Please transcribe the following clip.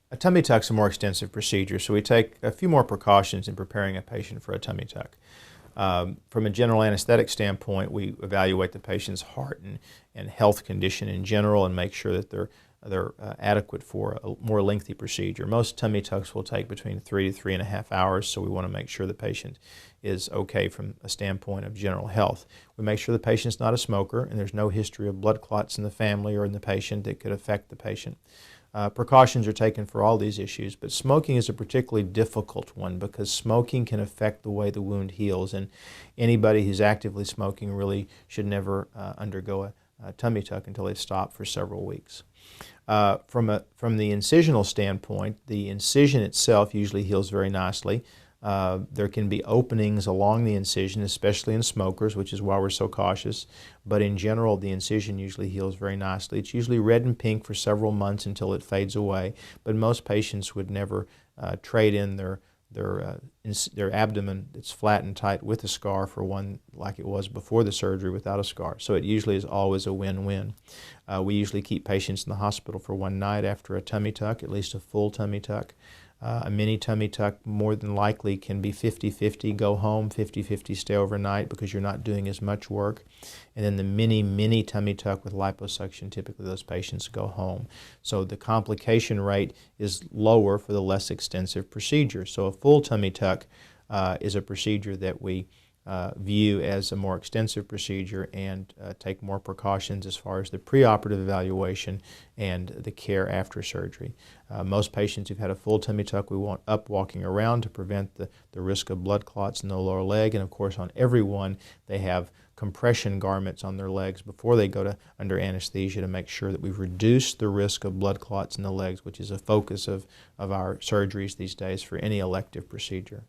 A tummy tuck is a more extensive procedure, so we take a few more precautions in preparing a patient for a tummy tuck. From a general anesthetic standpoint, we evaluate the patient's heart and health condition in general and make sure that they're adequate for a more lengthy procedure. Most tummy tucks will take between 3 to 3.5 hours, so we want to make sure the patient is okay from a standpoint of general health. We make sure the patient's not a smoker and there's no history of blood clots in the family or in the patient that could affect the patient. Precautions are taken for all these issues, but smoking is a particularly difficult one because smoking can affect the way the wound heals, and anybody who's actively smoking really should never undergo a tummy tuck until they stop for several weeks. From the incisional standpoint, the incision itself usually heals very nicely. There can be openings along the incision, especially in smokers, which is why we're so cautious. But in general, the incision usually heals very nicely. It's usually red and pink for several months until it fades away. But most patients would never trade in their abdomen that's flat and tight with a scar for one like it was before the surgery without a scar. So it usually is always a win-win. We usually keep patients in the hospital for one night after a tummy tuck, at least a full tummy tuck. A mini tummy tuck more than likely can be 50-50 go home, 50-50 stay overnight because you're not doing as much work. And then the mini tummy tuck with liposuction, typically those patients go home. So the complication rate is lower for the less extensive procedure. So a full tummy tuck is a procedure that we view as a more extensive procedure and take more precautions as far as the preoperative evaluation and the care after surgery. Most patients who've had a full tummy tuck, we want up walking around to prevent the risk of blood clots in the lower leg, and of course on everyone they have compression garments on their legs before they go under anesthesia to make sure that we've reduced the risk of blood clots in the legs, which is a focus of our surgeries these days for any elective procedure.